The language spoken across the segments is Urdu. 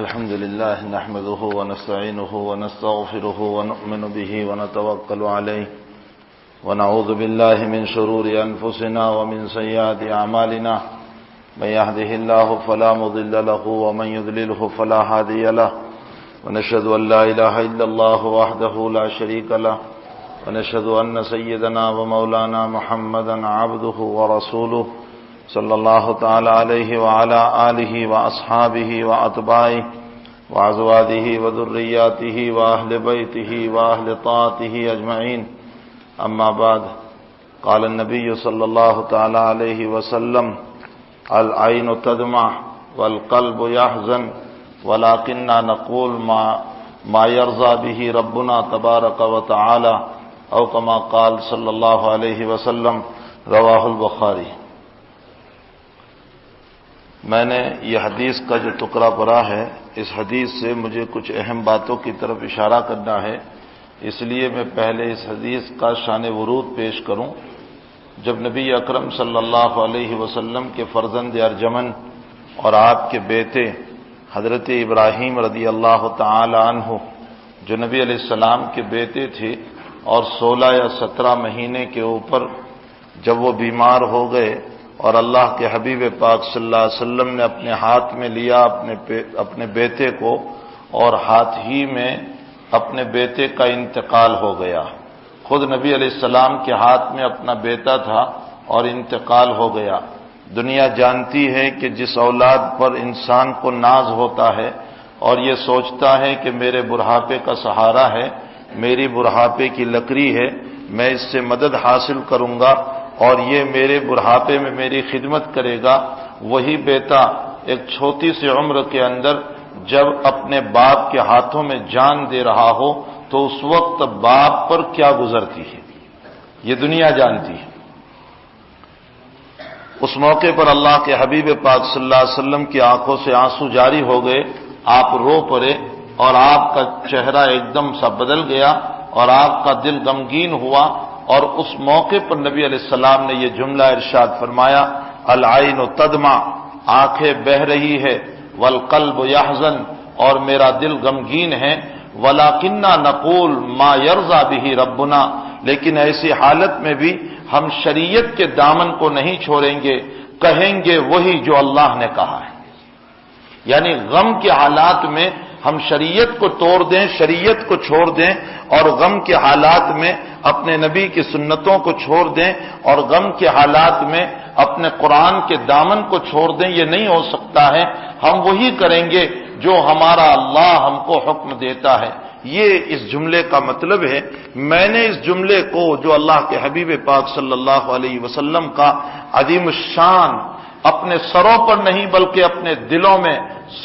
الحمد لله نحمده ونستعينه ونستغفره ونؤمن به ونتوكل عليه ونعوذ بالله من شرور أنفسنا ومن سيئات أعمالنا من يهده الله فلا مضل له ومن يضلله فلا هادي له ونشهد أن لا إله إلا الله وحده لا شريك له ونشهد أن سيدنا ومولانا محمدا عبده ورسوله صلی اللہ تعالی علیہ وعلى آلہ واصحابہ واتباعہ وازواجہ وذریاتہ واہل بیتہ واہل طاعتہ اجمعین اما بعد قال النبی صلی اللہ تعالی علیہ وسلم العین تدمع والقلب يحزن ولكننا نقول ما يرضى به ربنا تبارک وتعالی او كما قال صلی اللہ علیہ وسلم رواہ البخاری۔ میں نے یہ حدیث کا جو ٹکڑا پڑھا ہے، اس حدیث سے مجھے کچھ اہم باتوں کی طرف اشارہ کرنا ہے، اس لیے میں پہلے اس حدیث کا شان ورود پیش کروں۔ جب نبی اکرم صلی اللہ علیہ وسلم کے فرزند ارجمن اور آپ کے بیٹے حضرت ابراہیم رضی اللہ تعالی عنہ جو نبی علیہ السلام کے بیٹے تھے اور 16 یا 17 مہینے کے اوپر جب وہ بیمار ہو گئے اور اللہ کے حبیب پاک صلی اللہ علیہ وسلم نے اپنے ہاتھ میں لیا اپنے بیٹے کو، اور ہاتھ ہی میں اپنے بیٹے کا انتقال ہو گیا۔ خود نبی علیہ السلام کے ہاتھ میں اپنا بیٹا تھا اور انتقال ہو گیا۔ دنیا جانتی ہے کہ جس اولاد پر انسان کو ناز ہوتا ہے اور یہ سوچتا ہے کہ میرے بڑھاپے کا سہارا ہے، میری بڑھاپے کی لکڑی ہے، میں اس سے مدد حاصل کروں گا اور یہ میرے بڑھاپے میں میری خدمت کرے گا، وہی بیٹا ایک چھوٹی سی عمر کے اندر جب اپنے باپ کے ہاتھوں میں جان دے رہا ہو تو اس وقت باپ پر کیا گزرتی ہے، یہ دنیا جانتی ہے۔ اس موقع پر اللہ کے حبیب پاک صلی اللہ علیہ وسلم کی آنکھوں سے آنسو جاری ہو گئے، آپ رو پڑے اور آپ کا چہرہ ایک دم سا بدل گیا اور آپ کا دل غمگین ہوا، اور اس موقع پر نبی علیہ السلام نے یہ جملہ ارشاد فرمایا، العین تدمع، آنکھیں بہہ رہی ہے، والقلب یحزن، اور میرا دل غمگین ہے، ولکننا نقول ما یرضی بہ ربنا، لیکن ایسی حالت میں بھی ہم شریعت کے دامن کو نہیں چھوڑیں گے، کہیں گے وہی جو اللہ نے کہا ہے۔ یعنی غم کے حالات میں ہم شریعت کو توڑ دیں، شریعت کو چھوڑ دیں، اور غم کے حالات میں اپنے نبی کی سنتوں کو چھوڑ دیں، اور غم کے حالات میں اپنے قرآن کے دامن کو چھوڑ دیں، یہ نہیں ہو سکتا ہے۔ ہم وہی کریں گے جو ہمارا اللہ ہم کو حکم دیتا ہے۔ یہ اس جملے کا مطلب ہے۔ میں نے اس جملے کو جو اللہ کے حبیب پاک صلی اللہ علیہ وسلم کا عظیم الشان اپنے سروں پر نہیں بلکہ اپنے دلوں میں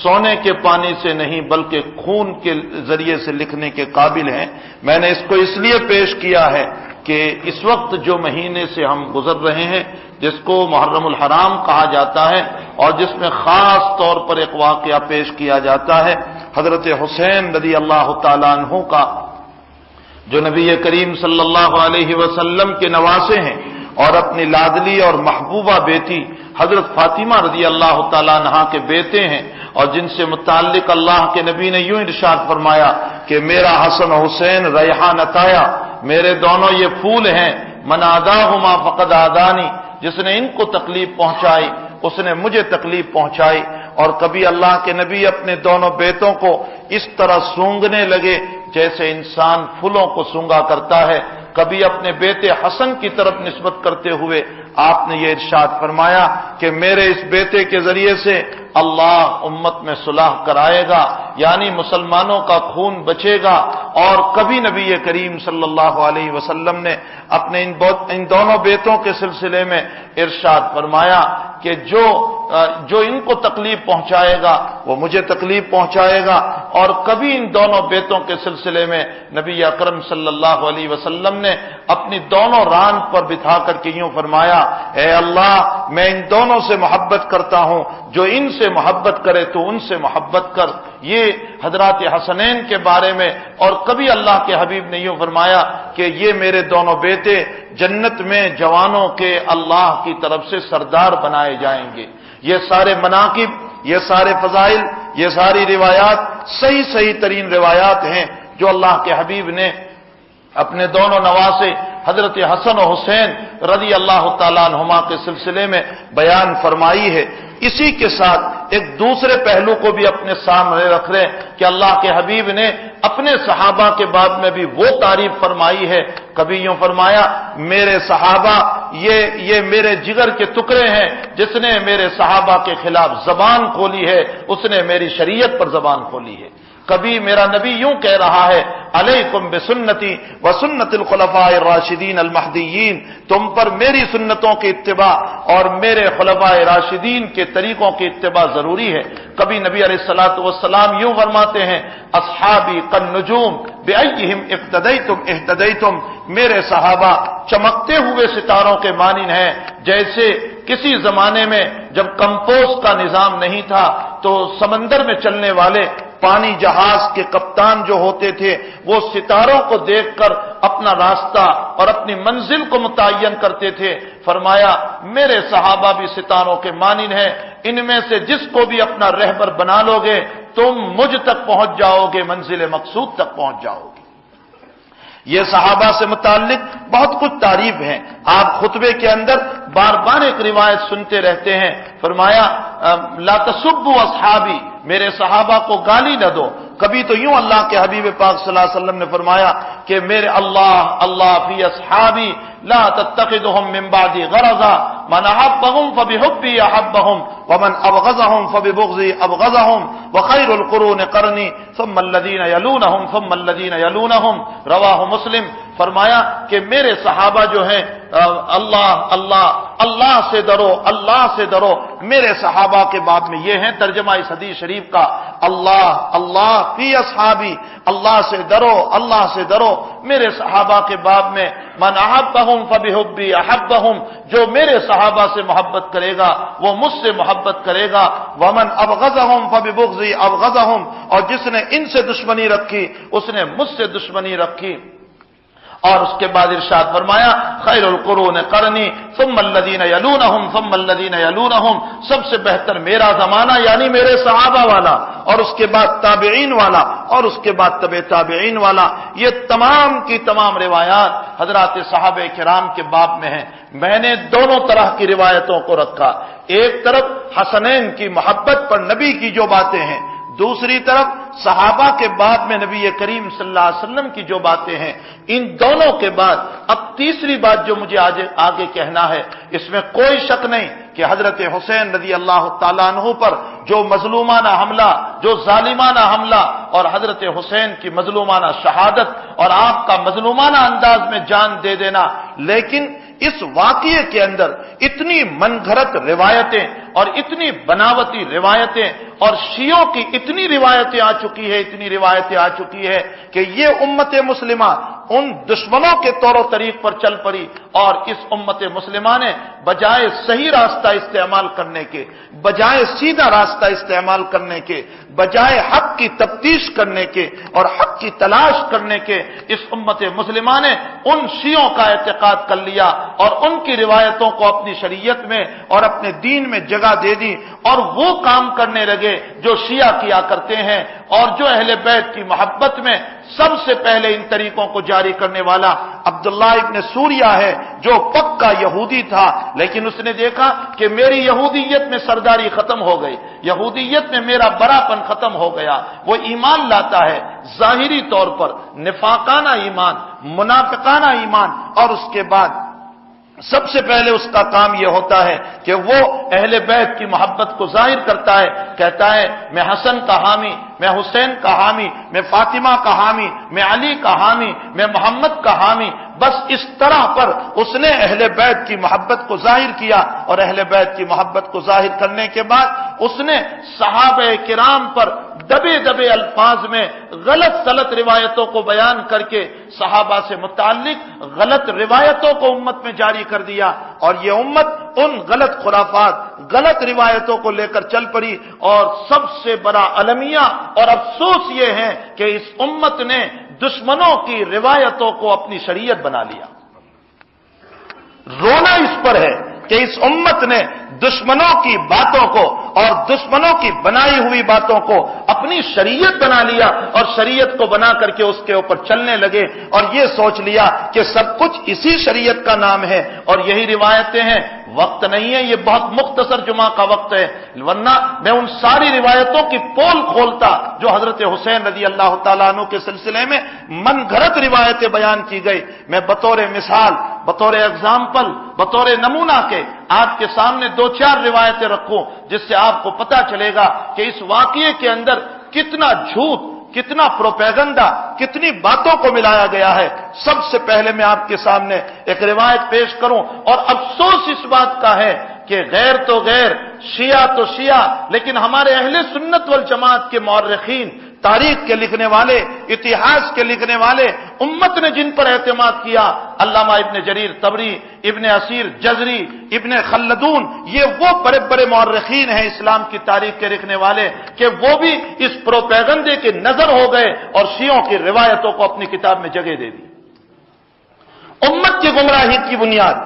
سونے کے پانی سے نہیں بلکہ خون کے ذریعے سے لکھنے کے قابل ہیں، میں نے اس کو اس لیے پیش کیا ہے کہ اس وقت جو مہینے سے ہم گزر رہے ہیں، جس کو محرم الحرام کہا جاتا ہے، اور جس میں خاص طور پر ایک واقعہ پیش کیا جاتا ہے حضرت حسین رضی اللہ تعالیٰ عنہ کا، جو نبی کریم صلی اللہ علیہ وسلم کے نواسے ہیں اور اپنی لاڈلی اور محبوبہ بیٹی حضرت فاطمہ رضی اللہ تعالیٰ عنہ کے بیٹے ہیں، اور جن سے متعلق اللہ کے نبی نے یوں ارشاد فرمایا کہ میرا حسن و حسین ریحان عطایا، میرے دونوں یہ پھول ہیں، من آداہما فقد آدانی، جس نے ان کو تکلیف پہنچائی اس نے مجھے تکلیف پہنچائی۔ اور کبھی اللہ کے نبی اپنے دونوں بیٹوں کو اس طرح سونگنے لگے جیسے انسان پھولوں کو سونگا کرتا ہے، کبھی اپنے بیٹے حسن کی طرف نسبت کرتے ہوئے آپ نے یہ ارشاد فرمایا کہ میرے اس بیٹے کے ذریعے سے اللہ امت میں صلح کرائے گا، یعنی مسلمانوں کا خون بچے گا۔ اور کبھی نبی کریم صلی اللہ علیہ وسلم نے اپنے ان دونوں بیٹوں کے سلسلے میں ارشاد فرمایا کہ جو ان کو تکلیف پہنچائے گا وہ مجھے تکلیف پہنچائے گا۔ اور کبھی ان دونوں بیٹوں کے سلسلے میں نبی اکرم صلی اللہ علیہ وسلم نے اپنی دونوں ران پر بٹھا کر کے یوں فرمایا، اے اللہ میں ان دونوں سے محبت کرتا ہوں، جو ان سے محبت کرے تو ان سے محبت کر۔ یہ حضرات حسنین کے بارے میں۔ اور کبھی اللہ کے حبیب نے یوں فرمایا کہ یہ میرے دونوں بیٹے جنت میں جوانوں کے اللہ کی طرف سے سردار بنائے جائیں گے۔ یہ سارے مناقب، یہ سارے فضائل، یہ ساری روایات صحیح ترین روایات ہیں جو اللہ کے حبیب نے اپنے دونوں نواسے حضرت حسن و حسین رضی اللہ تعالیٰ عنہما کے سلسلے میں بیان فرمائی ہے۔ اسی کے ساتھ ایک دوسرے پہلو کو بھی اپنے سامنے رکھ رہے ہیں کہ اللہ کے حبیب نے اپنے صحابہ کے بعد میں بھی وہ تعریف فرمائی ہے، کبھی یوں فرمایا میرے صحابہ یہ میرے جگر کے ٹکڑے ہیں، جس نے میرے صحابہ کے خلاف زبان کھولی ہے اس نے میری شریعت پر زبان کھولی ہے۔ کبھی میرا نبی یوں کہہ رہا ہے علیکم بسنتی وسنت الخلفاء الراشدین المہدیین، تم پر میری سنتوں کی اتباع اور میرے خلفاء راشدین کے طریقوں کی اتباع ضروری ہے۔ کبھی نبی علیہ الصلوۃ والسلام یوں فرماتے ہیں اصحابی کالنجوم بأیہم اقتدیتم اہتدیتم، میرے صحابہ چمکتے ہوئے ستاروں کے مانند ہیں، جیسے کسی زمانے میں جب کمپوز کا نظام نہیں تھا تو سمندر میں چلنے والے پانی جہاز کے کپتان جو ہوتے تھے وہ ستاروں کو دیکھ کر اپنا راستہ اور اپنی منزل کو متعین کرتے تھے۔ فرمایا میرے صحابہ بھی ستاروں کے مانند ہیں، ان میں سے جس کو بھی اپنا رہبر بنا لو گے تم مجھ تک پہنچ جاؤ گے، منزل مقصود تک پہنچ جاؤ گے۔ یہ صحابہ سے متعلق بہت کچھ تعریف ہیں، آپ خطبے کے اندر بار بار ایک روایت سنتے رہتے ہیں، فرمایا لا تسبوا اصحابی، میرے صحابہ کو گالی نہ دو۔ کبھی تو یوں اللہ کے حبیب پاک صلی اللہ علیہ وسلم نے فرمایا کہ میرے اللہ فی اصحابی لا تتخذهم من بعدی غرضا، من احبهم فبحبی احبهم ومن ابغضهم فببغضی ابغضهم وخیر القرون قرنی ثم الذین یلونهم ثم الذین یلونهم، رواہ مسلم۔ فرمایا کہ میرے صحابہ جو ہیں اللہ سے ڈرو، اللہ سے ڈرو۔ میرے صحابہ کے باب میں یہ ہیں ترجمہ اس حدیث شریف کا، اللہ فی اصحابی، اللہ سے ڈرو، اللہ سے ڈرو۔ میرے صحابہ کے باب میں من احبهم فبحبی احبهم، جو میرے صحابہ سے محبت کرے گا وہ مجھ سے محبت کرے گا، ومن ابغضهم فببغضی ابغضهم، اور جس نے ان سے دشمنی رکھی اس نے مجھ سے دشمنی رکھی۔ اور اس کے بعد ارشاد فرمایا خیر القرون قرنی ثم الذین یلونہم ثم الذین یلونہم، سب سے بہتر میرا زمانہ یعنی میرے صحابہ والا، اور اس کے بعد تابعین والا، اور اس کے بعد تبع تابعین والا۔ یہ تمام کی تمام روایات حضرات صحابہ کرام کے باب میں ہیں۔ میں نے دونوں طرح کی روایتوں کو رکھا، ایک طرف حسنین کی محبت پر نبی کی جو باتیں ہیں، دوسری طرف صحابہ کے بعد میں نبی کریم صلی اللہ علیہ وسلم کی جو باتیں ہیں۔ ان دونوں کے بعد اب تیسری بات جو مجھے آگے کہنا ہے، اس میں کوئی شک نہیں کہ حضرت حسین رضی اللہ تعالیٰ عنہ پر جو مظلومانہ حملہ، جو ظالمانہ حملہ اور حضرت حسین کی مظلومانہ شہادت اور آپ کا مظلومانہ انداز میں جان دے دینا، لیکن اس واقعے کے اندر اتنی من گھڑت روایتیں اور اتنی بناوٹی روایتیں اور شیعوں کی اتنی روایتیں آ چکی ہے کہ یہ امت مسلمہ ان دشمنوں کے طور و طریق پر چل پڑی، اور اس امت مسلمہ نے بجائے صحیح راستہ استعمال کرنے کے، بجائے سیدھا راستہ استعمال کرنے کے، بجائے حق کی تفتیش کرنے کے اور حق کی تلاش کرنے کے، اس امت مسلمہ نے ان شیعوں کا اعتقاد کر لیا اور ان کی روایتوں کو اپنی شریعت میں اور اپنے دین میں جگہ دے دی، اور وہ کام کرنے لگے جو شیعہ کیا کرتے ہیں، اور جو اہل بیت کی محبت میں سب سے پہلے ان طریقوں کو جاری کرنے والا عبداللہ ابن سوریہ ہے، جو پکا یہودی تھا، لیکن اس نے دیکھا کہ میری یہودیت میں سرداری ختم ہو گئی، یہودیت میں میرا براپن ختم ہو گیا۔ وہ ایمان لاتا ہے ظاہری طور پر نفاقانہ ایمان، منافقانہ ایمان، اور اس کے بعد سب سے پہلے اس کا کام یہ ہوتا ہے کہ وہ اہل بیت کی محبت کو ظاہر کرتا ہے، کہتا ہے میں حسن کا حامی، میں حسین کا حامی، میں فاطمہ کا حامی، میں علی کا حامی، میں محمد کا حامی۔ بس اس طرح پر اس نے اہل بیت کی محبت کو ظاہر کیا، اور اہل بیت کی محبت کو ظاہر کرنے کے بعد اس نے صحابہ کرام پر دبے الفاظ میں غلط روایتوں کو بیان کر کے صحابہ سے متعلق غلط روایتوں کو امت میں جاری کر دیا، اور یہ امت ان غلط خرافات، غلط روایتوں کو لے کر چل پڑی۔ اور سب سے بڑا المیہ اور افسوس یہ ہے کہ اس امت نے دشمنوں کی روایتوں کو اپنی شریعت بنا لیا۔ رونا اس پر ہے کہ اس امت نے دشمنوں کی باتوں کو اور دشمنوں کی بنائی ہوئی باتوں کو اپنی شریعت بنا لیا اور شریعت کو بنا کر کے اس کے اوپر چلنے لگے اور یہ سوچ لیا کہ سب کچھ اسی شریعت کا نام ہے اور یہی روایتیں ہیں. وقت نہیں ہے، یہ بہت مختصر جمعہ کا وقت ہے، ورنہ میں ان ساری روایتوں کی پول کھولتا جو حضرت حسین رضی اللہ تعالیٰ عنہ کے سلسلے میں من گھڑت روایتیں بیان کی گئی. میں بطور مثال، بطور اگزامپل، بطور نمونہ کے آپ کے سامنے 2-4 روایتیں رکھوں جس سے آپ کو پتہ چلے گا کہ اس واقعے کے اندر کتنا جھوٹ، کتنا پروپیگنڈا، کتنی باتوں کو ملایا گیا ہے. سب سے پہلے میں آپ کے سامنے ایک روایت پیش کروں، اور افسوس اس بات کا ہے کہ غیر تو غیر، شیعہ تو شیعہ، لیکن ہمارے اہل سنت والجماعت کے مورخین، تاریخ کے لکھنے والے، اتہاس کے لکھنے والے، امت نے جن پر اعتماد کیا، علامہ ابن جریر طبری، ابن اسیر جزری، ابن خلدون، یہ وہ بڑے بڑے مورخین ہیں اسلام کی تاریخ کے لکھنے والے کہ وہ بھی اس پروپیگنڈے کے نظر ہو گئے اور شیعوں کی روایتوں کو اپنی کتاب میں جگہ دے دی. امت کی گمراہی کی بنیاد،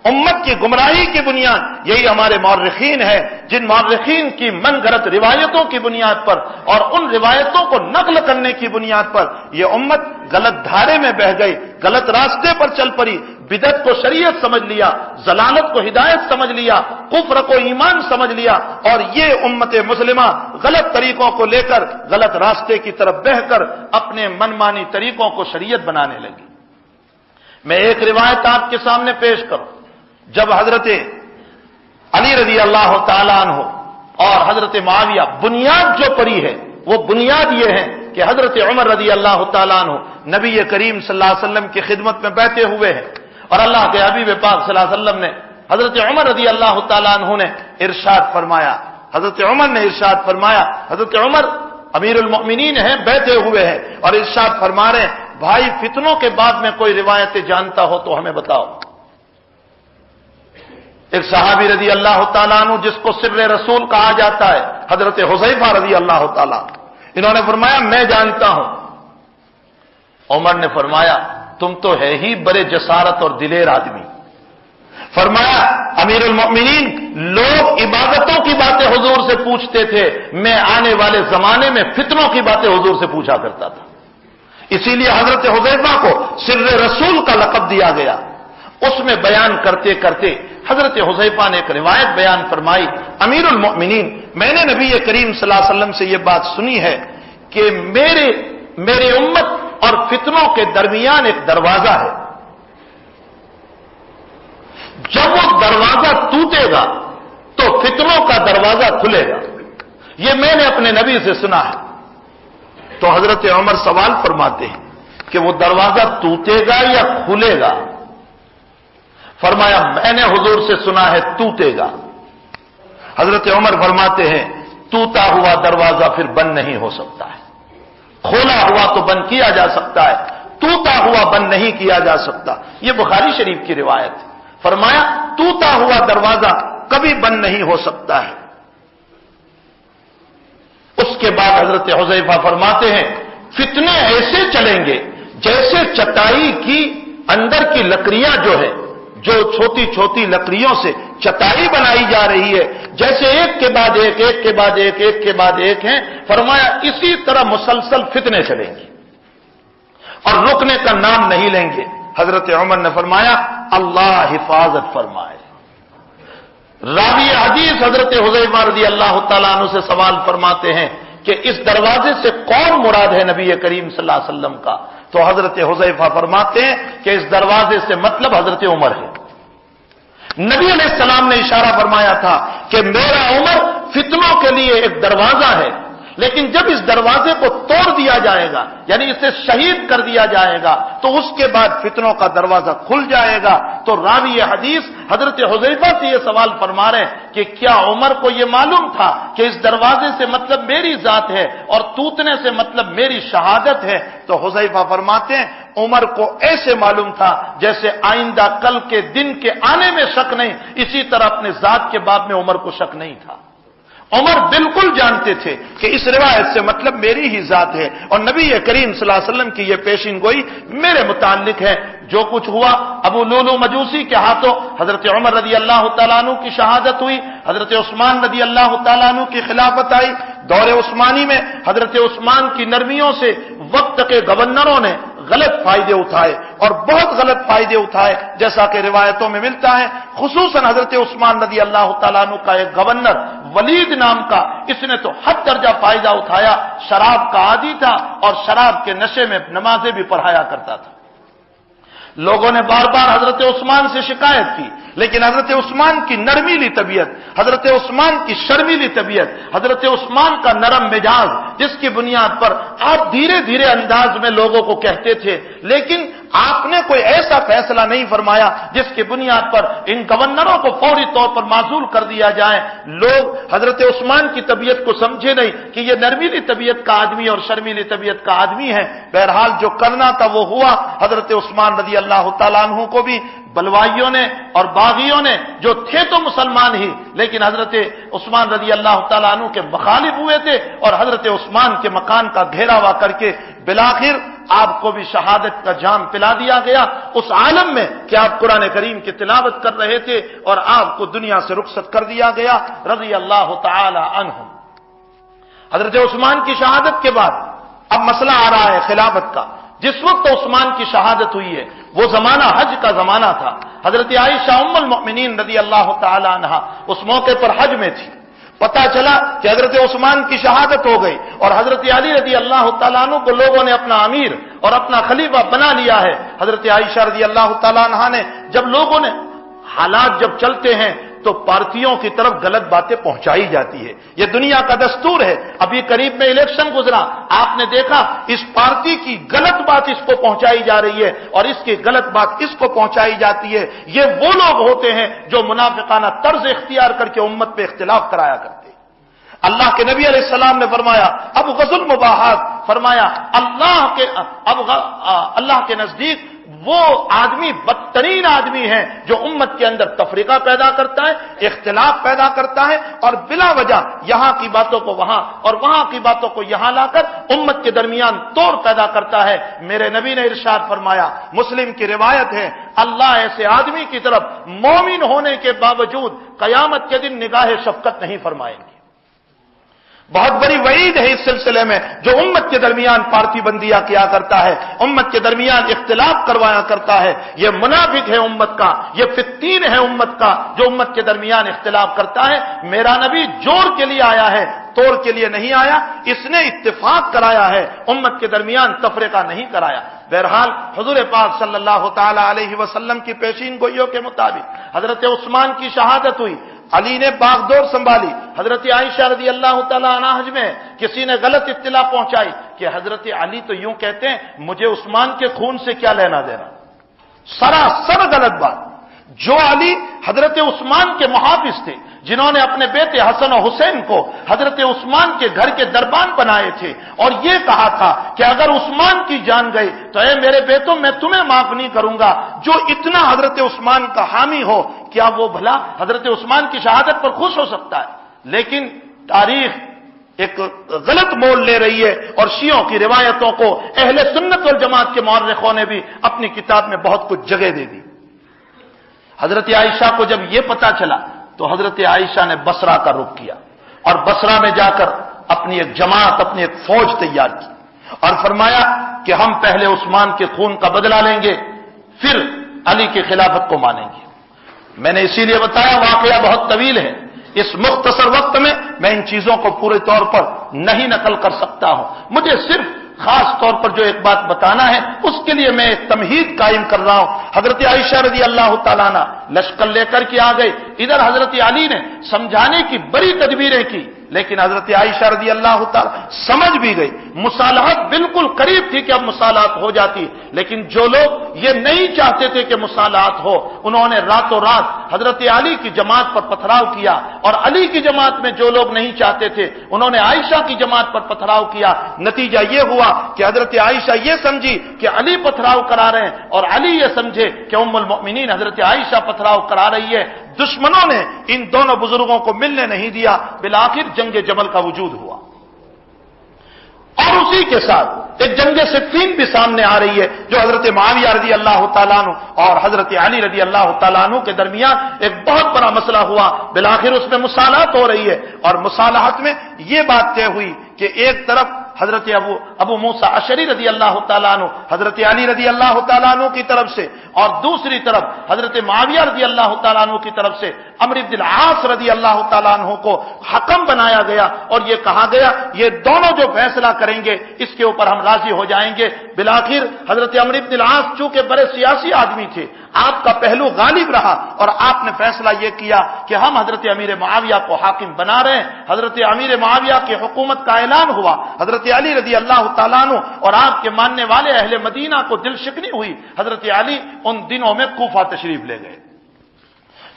امت کی گمراہی کی بنیاد یہی ہمارے مورخین ہیں، جن مورخین کی من گھڑت روایتوں کی بنیاد پر اور ان روایتوں کو نقل کرنے کی بنیاد پر یہ امت غلط دھارے میں بہ گئی، غلط راستے پر چل پڑی، بدعت کو شریعت سمجھ لیا، ضلالت کو ہدایت سمجھ لیا، کفر کو ایمان سمجھ لیا، اور یہ امت مسلمہ غلط طریقوں کو لے کر غلط راستے کی طرف بہ کر اپنے منمانی طریقوں کو شریعت بنانے لگی. میں ایک روایت آپ کے سامنے پیش کروں. جب حضرت علی رضی اللہ تعالیٰ عنہ اور حضرت معاویہ بنیاد جو پڑی ہے وہ بنیاد یہ ہے کہ حضرت عمر رضی اللہ تعالیٰ عنہ نبی کریم صلی اللہ علیہ وسلم کی خدمت میں بیٹھے ہوئے ہیں اور اللہ کے حبیب پاک صلی اللہ علیہ وسلم نے حضرت عمر رضی اللہ تعالیٰ عنہ نے ارشاد فرمایا، حضرت عمر نے ارشاد فرمایا، حضرت عمر امیر المؤمنین ہیں، بیٹھے ہوئے ہیں اور ارشاد فرما رہے ہیں، بھائی فتنوں کے بعد میں کوئی روایتیں جانتا ہو تو ہمیں بتاؤ. ایک صحابی رضی اللہ تعالیٰ عنہ جس کو سر رسول کہا جاتا ہے، حضرت حذیفہ رضی اللہ تعالیٰ، انہوں نے فرمایا میں جانتا ہوں. عمر نے فرمایا تم تو ہے ہی بڑے جسارت اور دلیر آدمی. فرمایا امیر المؤمنین، لوگ عبادتوں کی باتیں حضور سے پوچھتے تھے، میں آنے والے زمانے میں فتنوں کی باتیں حضور سے پوچھا کرتا تھا. اسی لیے حضرت حذیفہ کو سر رسول کا لقب دیا گیا. اس میں بیان کرتے کرتے حضرت حذیفہ نے ایک روایت بیان فرمائی، امیر المؤمنین، میں نے نبی کریم صلی اللہ علیہ وسلم سے یہ بات سنی ہے کہ میری امت اور فتنوں کے درمیان ایک دروازہ ہے، جب وہ دروازہ ٹوٹے گا تو فتنوں کا دروازہ کھلے گا. یہ میں نے اپنے نبی سے سنا ہے. تو حضرت عمر سوال فرماتے ہیں کہ وہ دروازہ ٹوٹے گا یا کھلے گا؟ فرمایا میں نے حضور سے سنا ہے ٹوٹے گا. حضرت عمر فرماتے ہیں ٹوٹا ہوا دروازہ پھر بند نہیں ہو سکتا ہے، کھولا ہوا تو بند کیا جا سکتا ہے، ٹوٹا ہوا بند نہیں کیا جا سکتا. یہ بخاری شریف کی روایت ہے. فرمایا ٹوٹا ہوا دروازہ کبھی بند نہیں ہو سکتا ہے. اس کے بعد حضرت حذیفہ فرماتے ہیں فتنے ایسے چلیں گے جیسے چٹائی کی اندر کی لکڑیاں جو چھوٹی چھوٹی لکڑیوں سے چٹائی بنائی جا رہی ہے، جیسے ایک کے بعد ایک، ایک کے بعد ایک، ایک کے بعد ایک ہیں. فرمایا اسی طرح مسلسل فتنے چلیں گے اور رکنے کا نام نہیں لیں گے. حضرت عمر نے فرمایا اللہ حفاظت فرمائے. راوی حدیث حضرت حذیفہ رضی اللہ تعالیٰ عنہ سے سوال فرماتے ہیں کہ اس دروازے سے کون مراد ہے نبی کریم صلی اللہ علیہ وسلم کا؟ تو حضرت حذیفہ فرماتے ہیں کہ اس دروازے سے مطلب حضرت عمر ہے. نبی علیہ السلام نے اشارہ فرمایا تھا کہ میرا عمر فتنوں کے لیے ایک دروازہ ہے، لیکن جب اس دروازے کو توڑ دیا جائے گا، یعنی اسے شہید کر دیا جائے گا، تو اس کے بعد فتنوں کا دروازہ کھل جائے گا. تو راوی حدیث حضرت حذیفہ سے یہ سوال فرما رہے ہیں کہ کیا عمر کو یہ معلوم تھا کہ اس دروازے سے مطلب میری ذات ہے اور ٹوٹنے سے مطلب میری شہادت ہے؟ تو حذیفہ فرماتے ہیں عمر کو ایسے معلوم تھا جیسے آئندہ کل کے دن کے آنے میں شک نہیں، اسی طرح اپنے ذات کے باب میں عمر کو شک نہیں تھا. عمر بالکل جانتے تھے کہ اس روایت سے مطلب میری ہی ذات ہے اور نبی کریم صلی اللہ علیہ وسلم کی یہ پیشین گوئی میرے متعلق ہے۔ جو کچھ ہوا ابو لولو مجوسی کے ہاتھوں حضرت عمر رضی اللہ تعالیٰ عنہ کی شہادت ہوئی، حضرت عثمان رضی اللہ تعالیٰ عنہ کی خلافت آئی۔ دور عثمانی میں حضرت عثمان کی نرمیوں سے وقت کے گورنروں نے غلط فائدے اٹھائے اور بہت غلط فائدے اٹھائے، جیسا کہ روایتوں میں ملتا ہے۔ خصوصاً حضرت عثمان رضی اللہ تعالیٰ عنہ کا ایک گورنر ولید نام کا، اس نے تو حد درجہ فائدہ اٹھایا، شراب کا عادی تھا اور شراب کے نشے میں نمازیں بھی پڑھایا کرتا تھا۔ لوگوں نے بار بار حضرت عثمان سے شکایت کی، لیکن حضرت عثمان کی نرمیلی طبیعت، حضرت عثمان کی شرمیلی طبیعت، حضرت عثمان کا نرم مزاج، جس کی بنیاد پر آپ دھیرے دھیرے انداز میں لوگوں کو کہتے تھے، لیکن آپ نے کوئی ایسا فیصلہ نہیں فرمایا جس کی بنیاد پر ان گورنروں کو فوری طور پر معزول کر دیا جائے۔ لوگ حضرت عثمان کی طبیعت کو سمجھے نہیں کہ یہ نرمیلی طبیعت کا آدمی اور شرمیلی طبیعت کا آدمی ہے۔ بہرحال جو کرنا تھا وہ ہوا۔ حضرت عثمان رضی اللہ تعالیٰ عنہ کو بھی بلوائیوں نے اور باغیوں نے، جو تھے تو مسلمان ہی لیکن حضرت عثمان رضی اللہ تعالیٰ عنہ کے مخالف ہوئے تھے، اور حضرت عثمان کے مکان کا گھیراوا کر کے بالآخر آپ کو بھی شہادت کا جام پلا دیا گیا، اس عالم میں کہ آپ قرآن کریم کی تلاوت کر رہے تھے، اور آپ کو دنیا سے رخصت کر دیا گیا رضی اللہ تعالی عنہم۔ حضرت عثمان کی شہادت کے بعد اب مسئلہ آ رہا ہے خلافت کا۔ جس وقت عثمان کی شہادت ہوئی ہے وہ زمانہ حج کا زمانہ تھا۔ حضرت عائشہ ام المؤمنین رضی اللہ تعالی عنہا اس موقع پر حج میں تھی۔ پتہ چلا کہ حضرت عثمان کی شہادت ہو گئی اور حضرت علی رضی اللہ تعالیٰ عنہ کو لوگوں نے اپنا امیر اور اپنا خلیفہ بنا لیا ہے۔ حضرت عائشہ رضی اللہ تعالیٰ عنہ نے جب لوگوں نے حالات جب چلتے ہیں تو پارٹیوں کی طرف غلط باتیں پہنچائی جاتی ہے، یہ دنیا کا دستور ہے۔ ابھی قریب میں الیکشن گزرا، آپ نے دیکھا اس پارٹی کی غلط بات اس کو پہنچائی جا رہی ہے اور اس کی غلط بات اس کو پہنچائی جاتی ہے۔ یہ وہ لوگ ہوتے ہیں جو منافقانہ طرز اختیار کر کے امت پہ اختلاف کرایا کرتے ہیں۔ اللہ کے نبی علیہ السلام نے فرمایا اب غزل مباحات، فرمایا اللہ کے نزدیک وہ آدمی بدترین آدمی ہے جو امت کے اندر تفریقہ پیدا کرتا ہے، اختلاف پیدا کرتا ہے اور بلا وجہ یہاں کی باتوں کو وہاں اور وہاں کی باتوں کو یہاں لا کر امت کے درمیان توڑ پیدا کرتا ہے۔ میرے نبی نے ارشاد فرمایا، مسلم کی روایت ہے، اللہ ایسے آدمی کی طرف مومن ہونے کے باوجود قیامت کے دن نگاہ شفقت نہیں فرمائیں گے۔ بہت بڑی وعید ہے اس سلسلے میں جو امت کے درمیان پارٹی بندیاں کیا کرتا ہے، امت کے درمیان اختلاف کروایا کرتا ہے، یہ منافق ہے امت کا، یہ فتین ہے امت کا جو امت کے درمیان اختلاف کرتا ہے۔ میرا نبی جوڑ کے لیے آیا ہے، توڑ کے لیے نہیں آیا، اس نے اتفاق کرایا ہے، امت کے درمیان تفرقہ نہیں کرایا۔ بہرحال حضور پاک صلی اللہ تعالی علیہ وسلم کی پیشین گوئیوں کے مطابق حضرت عثمان کی شہادت ہوئی، علی نے باغ دور سنبھالی، حضرت عائشہ رضی اللہ تعالیٰ عنہ حج میں کسی نے غلط اطلاع پہنچائی کہ حضرت علی تو یوں کہتے ہیں مجھے عثمان کے خون سے کیا لینا دینا، سراسر غلط بات۔ جو علی حضرت عثمان کے محافظ تھے، جنہوں نے اپنے بیٹے حسن و حسین کو حضرت عثمان کے گھر کے دربان بنائے تھے اور یہ کہا تھا کہ اگر عثمان کی جان گئی تو اے میرے بیٹوں میں تمہیں معاف نہیں کروں گا، جو اتنا حضرت عثمان کا حامی ہو کیا وہ بھلا حضرت عثمان کی شہادت پر خوش ہو سکتا ہے؟ لیکن تاریخ ایک غلط موڑ لے رہی ہے اور شیعوں کی روایتوں کو اہل سنت والجماعت کے مورخوں نے بھی اپنی کتاب میں بہت کچھ جگہ دے دی۔ حضرت عائشہ کو جب یہ پتا چلا تو حضرت عائشہ نے بصرہ کا رخ کیا اور بصرہ میں جا کر اپنی ایک جماعت، اپنی ایک فوج تیار کی اور فرمایا کہ ہم پہلے عثمان کے خون کا بدلہ لیں گے، پھر علی کی خلافت کو مانیں گے۔ میں نے اسی لیے بتایا واقعہ بہت طویل ہے، اس مختصر وقت میں میں ان چیزوں کو پورے طور پر نہیں نقل کر سکتا ہوں، مجھے صرف خاص طور پر جو ایک بات بتانا ہے اس کے لیے میں ایک تمہید قائم کر رہا ہوں۔ حضرت عائشہ رضی اللہ تعالیٰ عنہ لشکر لے کر کے آ گئے، ادھر حضرت علی نے سمجھانے کی بڑی تدبیریں کی، لیکن حضرت عائشہ رضی اللہ تعالیٰ سمجھ بھی گئی، مصالحت بالکل قریب تھی کہ اب مصالحت ہو جاتی، لیکن جو لوگ یہ نہیں چاہتے تھے کہ مصالحت ہو انہوں نے راتوں رات حضرت علی کی جماعت پر پتھراؤ کیا، اور علی کی جماعت میں جو لوگ نہیں چاہتے تھے انہوں نے عائشہ کی جماعت پر پتھراؤ کیا۔ نتیجہ یہ ہوا کہ حضرت عائشہ یہ سمجھی کہ علی پتھراؤ کرا رہے ہیں اور علی یہ سمجھے کہ ام المؤمنین حضرت عائشہ پتھراؤ کرا رہی ہے۔ دشمنوں نے ان دونوں بزرگوں کو ملنے نہیں دیا، بالآخر جنگ جمل کا وجود ہوا۔ اور اسی کے ساتھ ایک جنگ صفین بھی سامنے آ رہی ہے، جو حضرت معاویہ رضی اللہ تعالیٰ عنہ اور حضرت علی رضی اللہ تعالیٰ عنہ کے درمیان ایک بہت بڑا مسئلہ ہوا، بالآخر اس میں مصالحت ہو رہی ہے، اور مصالحت میں یہ بات طے ہوئی کہ ایک طرف حضرت ابو موسیٰ اشعری رضی اللہ تعالیٰ عنہ حضرت علی رضی اللہ تعالیٰ عنہ کی طرف سے، اور دوسری طرف حضرت معاویہ رضی اللہ تعالیٰ عنہ کی طرف سے عمرو بن العاص رضی اللہ تعالیٰ عنہ کو حکم بنایا گیا، اور یہ کہا گیا یہ دونوں جو فیصلہ کریں گے اس کے اوپر ہم راضی ہو جائیں گے۔ بالآخر حضرت عمرو بن العاص چونکہ بڑے سیاسی آدمی تھے، آپ کا پہلو غالب رہا، اور آپ نے فیصلہ یہ کیا کہ ہم حضرت امیر معاویہ کو حاکم بنا رہے ہیں۔ حضرت امیر معاویہ کی حکومت کا اعلان ہوا، حضرت علی رضی اللہ تعالیٰ عنہ اور آپ کے ماننے والے اہل مدینہ کو دل شکنی ہوئی۔ حضرت علی ان دنوں میں کوفہ تشریف لے گئے،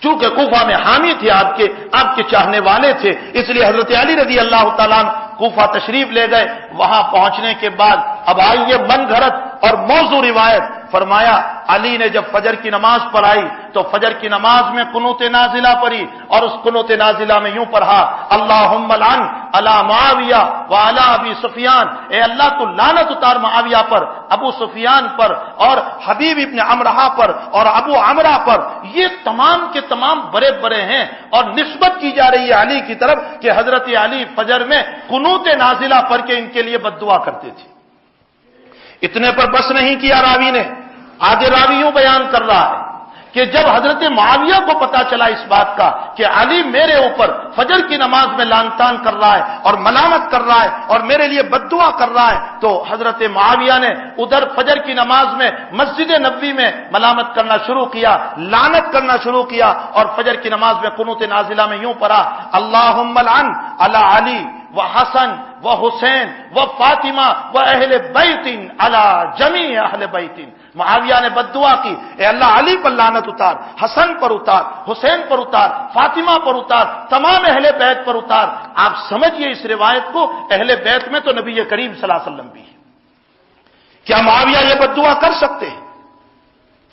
چونکہ کوفہ میں حامی تھے، آپ کے چاہنے والے تھے، اس لیے حضرت علی رضی اللہ تعالیٰ عنہ کوفہ تشریف لے گئے۔ وہاں پہنچنے کے بعد اب آئیے من گھڑت اور موضوع روایت، فرمایا علی نے جب فجر کی نماز پڑھائی تو فجر کی نماز میں قنوت نازلہ پڑھی، اور اس قنوت نازلہ میں یوں پڑھا اللہم لعن علی معاویہ وعلی ابی سفیان، اے اللہ تو لعنت اتار معاویہ پر، ابو سفیان پر، اور حبیب ابن عمرہ پر، اور ابو عمرہ پر۔ یہ تمام کے تمام بڑے بڑے ہیں، اور نسبت کی جا رہی ہے علی کی طرف کہ حضرت علی فجر میں قنوت نازلہ پڑھ کے ان کے لیے بد دعا کرتے تھے۔ اتنے پر بس نہیں کیا راوی نے، آگے راوی یوں بیان کر رہا ہے کہ جب حضرت معاویہ کو پتا چلا اس بات کا کہ علی میرے اوپر فجر کی نماز میں لعن طعن کر رہا ہے اور ملامت کر رہا ہے اور میرے لیے بد دعا کر رہا ہے، تو حضرت معاویہ نے ادھر فجر کی نماز میں مسجد نبوی میں ملامت کرنا شروع کیا، لعنت کرنا شروع کیا، اور فجر کی نماز میں قنوت نازلہ میں یوں پڑھا اللہم لعن علی علی و حسن و حسین و فاطمہ و اہل بیت علی جمیع اہل بیت۔ معاویہ نے بد دعا کی، اے اللہ علی پر لعنت اتار، حسن پر اتار، حسین پر اتار، فاطمہ پر اتار، تمام اہل بیت پر اتار۔ آپ سمجھئے اس روایت کو، اہل بیت میں تو نبی کریم صلی اللہ علیہ وسلم بھی ہے۔ کیا معاویہ یہ بد دعا کر سکتے ہیں؟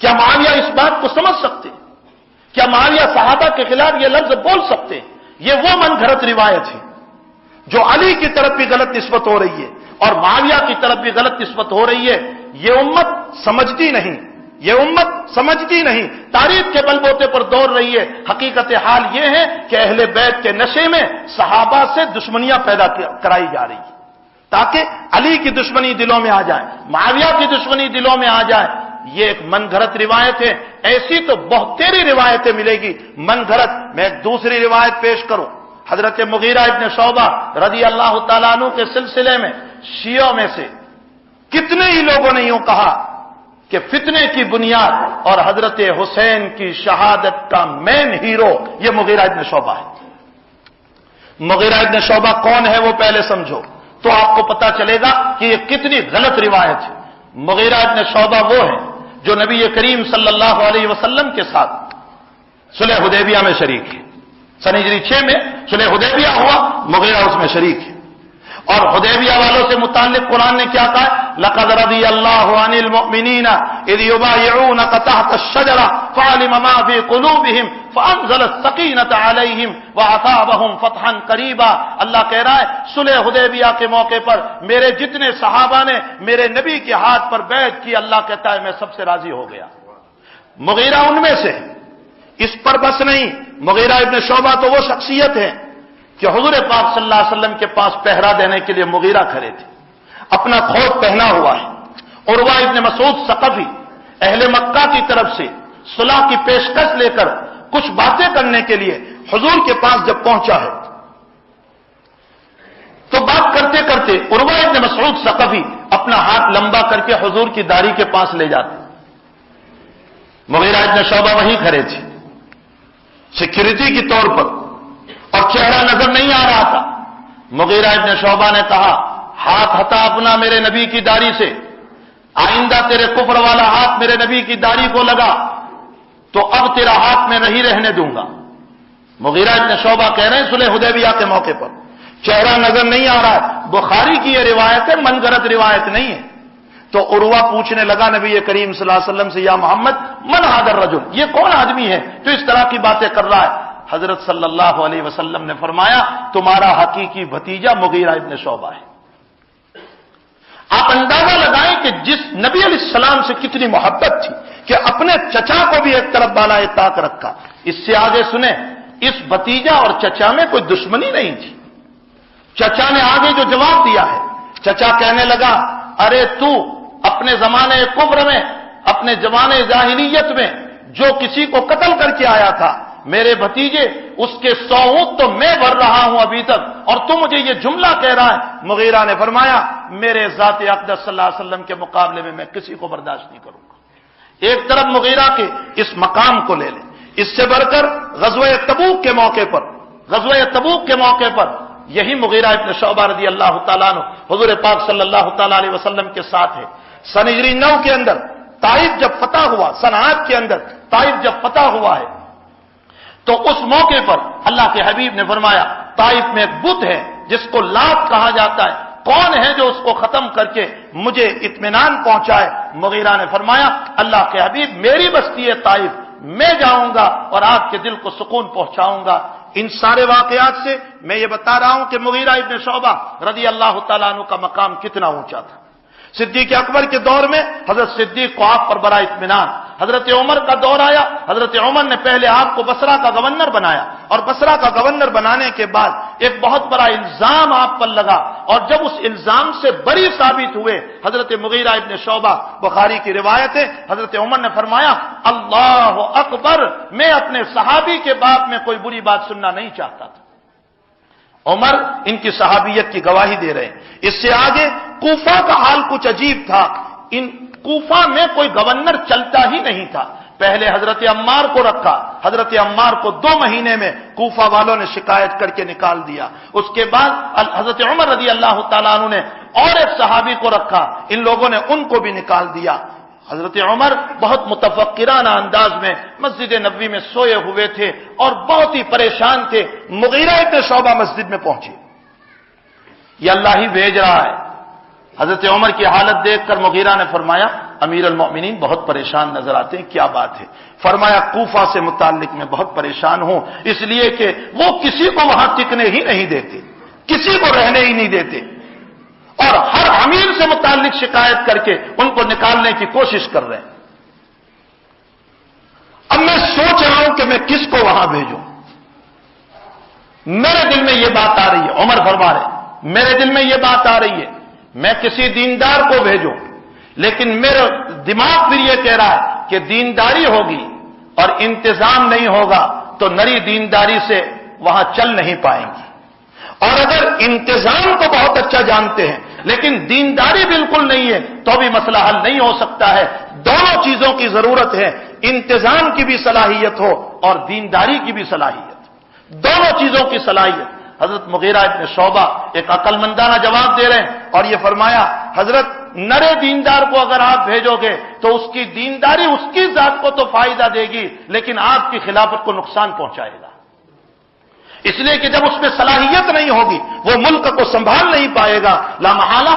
کیا معاویہ اس بات کو سمجھ سکتے ہیں؟ کیا معاویہ صحابہ کے خلاف یہ لفظ بول سکتے ہیں؟ یہ وہ من گھڑت روایت ہے جو علی کی طرف بھی غلط نسبت ہو رہی ہے اور معاویہ کی طرف بھی غلط نسبت ہو رہی ہے۔ یہ امت سمجھتی نہیں، یہ امت سمجھتی نہیں، تاریخ کے بل بوتے پر دوڑ رہی ہے۔ حقیقت حال یہ ہے کہ اہل بیت کے نشے میں صحابہ سے دشمنیاں پیدا کرائی جا رہی ہے تاکہ علی کی دشمنی دلوں میں آ جائے، معاویہ کی دشمنی دلوں میں آ جائے۔ یہ ایک من گھڑت روایت ہے، ایسی تو بہت تیری روایتیں ملے گی من گھڑت۔ میں ایک دوسری روایت پیش کروں، حضرت مغیرہ ابن شعبہ رضی اللہ تعالیٰ عنہ کے سلسلے میں شیعوں میں سے کتنے ہی لوگوں نے یوں کہا کہ فتنے کی بنیاد اور حضرت حسین کی شہادت کا مین ہیرو یہ مغیرہ ابن شعبہ ہے۔ مغیرہ ابن شعبہ کون ہے وہ پہلے سمجھو تو آپ کو پتا چلے گا کہ یہ کتنی غلط روایت ہے۔ مغیرہ ابن شعبہ وہ ہے جو نبی کریم صلی اللہ علیہ وسلم کے ساتھ صلح حدیبیہ میں شریک ہے۔ سن ہجری 6 میں صلح حدیبیہ ہوا، مغیرہ اس میں شریک ہے۔ اور حدیبیہ والوں سے متعلق قرآن نے کیا کہا؟ لقد رضی اللہ عن المؤمنین اذ یبایعونک تحت الشجرہ فعلم ما فی قلوبہم فانزل السکینۃ علیہم واثابہم فتحا قریبا۔ اللہ کہہ رہا ہے صلح حدیبیہ کے موقع پر میرے جتنے صحابہ نے میرے نبی کے ہاتھ پر بیعت کی، اللہ کہتا ہے میں سب سے راضی ہو گیا۔ مغیرہ ان میں سے، اس پر بس نہیں، مغیرہ ابن شعبہ تو وہ شخصیت ہے کہ حضور پاک صلی اللہ علیہ وسلم کے پاس پہرا دینے کے لیے مغیرہ کھڑے تھے، اپنا کھوٹ پہنا ہوا ہے۔ عروہ ابن مسعود ثقفی اہل مکہ کی طرف سے صلح کی پیشکش لے کر کچھ باتیں کرنے کے لیے حضور کے پاس جب پہنچا ہے تو بات کرتے کرتے عروہ ابن مسعود ثقفی اپنا ہاتھ لمبا کر کے حضور کی داڑھی کے پاس لے جاتے۔ مغیرہ ابن شعبہ وہیں کھڑے تھے سیکورٹی کے طور پر اور چہرہ نظر نہیں آ رہا تھا۔ مغیرہ ابن شعبہ نے کہا ہاتھ ہٹا اپنا میرے نبی کی داڑھی سے، آئندہ تیرے کفر والا ہاتھ میرے نبی کی داڑھی کو لگا تو اب تیرا ہاتھ میں نہیں رہنے دوں گا۔ مغیرہ ابن شعبہ کہہ رہے ہیں صلح حدیبیہ کے موقع پر چہرہ نظر نہیں آ رہا ہے۔ بخاری کی یہ روایت ہے، من گھڑت روایت نہیں ہے۔ تو عروہ پوچھنے لگا نبی کریم صلی اللہ علیہ وسلم سے، یا محمد من هذا الرجل، یہ کون آدمی ہے جو اس طرح کی باتیں کر رہا ہے؟ حضرت صلی اللہ علیہ وسلم نے فرمایا تمہارا حقیقی بھتیجا مغیرہ ابن شعبہ ہے۔ آپ اندازہ لگائیں کہ جس نبی علیہ السلام سے کتنی محبت تھی کہ اپنے چچا کو بھی ایک طرف بالائے طاق رکھا۔ اس سے آگے سنیں، اس بھتیجا اور چچا میں کوئی دشمنی نہیں تھی۔ چچا نے آگے جو جواب دیا ہے، چچا کہنے لگا ارے تو اپنے زمانے کفر میں، اپنے زمانے جاہلیت میں جو کسی کو قتل کر کے آیا تھا، میرے بھتیجے اس کے 100 اونٹ تو میں بھر رہا ہوں ابھی تک، اور تم مجھے یہ جملہ کہہ رہا ہے۔ مغیرہ نے فرمایا میرے ذات اقدس صلی اللہ علیہ وسلم کے مقابلے میں کسی کو برداشت نہیں کروں گا۔ ایک طرف مغیرہ کے اس مقام کو لے لیں، اس سے بڑھ کر غزوہ تبوک کے موقع پر یہی مغیرہ ابن شعبہ رضی اللہ تعالیٰ عنہ حضور پاک صلی اللہ تعالیٰ علیہ وسلم کے ساتھ ہے۔ سن ہجری 9 کے اندر طائف جب فتح ہوا، سن 8 کے اندر طائف جب فتح ہوا ہے، تو اس موقع پر اللہ کے حبیب نے فرمایا طائف میں ایک بت ہے جس کو لات کہا جاتا ہے، کون ہے جو اس کو ختم کر کے مجھے اطمینان پہنچائے؟ مغیرہ نے فرمایا اللہ کے حبیب میری بستی ہے طائف، میں جاؤں گا اور آپ کے دل کو سکون پہنچاؤں گا۔ ان سارے واقعات سے میں یہ بتا رہا ہوں کہ مغیرہ ابن شعبہ رضی اللہ تعالیٰ عنہ کا مقام کتنا اونچا تھا۔ صدیق اکبر کے دور میں حضرت صدیق کو آپ پر بڑا اطمینان، حضرت عمر کا دور آیا، حضرت عمر نے پہلے آپ کو بصرہ کا گورنر بنایا، اور بصرہ کا گورنر بنانے کے بعد ایک بہت بڑا الزام آپ پر لگا، اور جب اس الزام سے بری ثابت ہوئے حضرت مغیرہ ابن شعبہ، بخاری کی روایت ہے، حضرت عمر نے فرمایا اللہ اکبر، میں اپنے صحابی کے باب میں کوئی بری بات سننا نہیں چاہتا تھا۔ عمر ان کی صحابیت کی گواہی دے رہے ہیں۔ اس سے آگے کوفہ کا حال کچھ عجیب تھا، ان کوفہ میں کوئی گورنر چلتا ہی نہیں تھا۔ پہلے حضرت عمار کو رکھا، حضرت عمار کو 2 مہینے میں کوفہ والوں نے شکایت کر کے نکال دیا۔ اس کے بعد حضرت عمر رضی اللہ تعالیٰ عنہ نے اور ایک صحابی کو رکھا، ان لوگوں نے ان کو بھی نکال دیا۔ حضرت عمر بہت متفکرانہ انداز میں مسجد نبوی میں سوئے ہوئے تھے اور بہت ہی پریشان تھے۔ مغیرہ ابن شعبہ مسجد میں پہنچے، یہ اللہ ہی بھیج رہا ہے۔ حضرت عمر کی حالت دیکھ کر مغیرہ نے فرمایا امیر المؤمنین بہت پریشان نظر آتے ہیں، کیا بات ہے؟ فرمایا کوفہ سے متعلق میں بہت پریشان ہوں، اس لیے کہ وہ کسی کو وہاں ٹکنے ہی نہیں دیتے، کسی کو رہنے ہی نہیں دیتے، اور ہر امیر سے متعلق شکایت کر کے ان کو نکالنے کی کوشش کر رہے ہیں۔ اب میں سوچ رہا ہوں کہ میں کس کو وہاں بھیجوں۔ میرے دل میں یہ بات آ رہی ہے، عمر فرما رہے میرے دل میں یہ بات آ رہی ہے میں کسی دیندار کو بھیجوں، لیکن میرا دماغ پھر یہ کہہ رہا ہے کہ دینداری ہوگی اور انتظام نہیں ہوگا تو نری دینداری سے وہاں چل نہیں پائیں گی، اور اگر انتظام کو بہت اچھا جانتے ہیں لیکن دینداری بالکل نہیں ہے تو بھی مسئلہ حل نہیں ہو سکتا ہے۔ دونوں چیزوں کی ضرورت ہے، انتظام کی بھی صلاحیت ہو اور دینداری کی بھی صلاحیت، دونوں چیزوں کی صلاحیت۔ حضرت مغیرہ ابن شعبہ ایک عقل مندانہ جواب دے رہے ہیں اور یہ فرمایا حضرت نرے دیندار کو اگر آپ بھیجو گے تو اس کی دینداری اس کی ذات کو تو فائدہ دے گی لیکن آپ کی خلافت کو نقصان پہنچائے گا، اس لیے کہ جب اس میں صلاحیت نہیں ہوگی وہ ملک کو سنبھال نہیں پائے گا، لامحالہ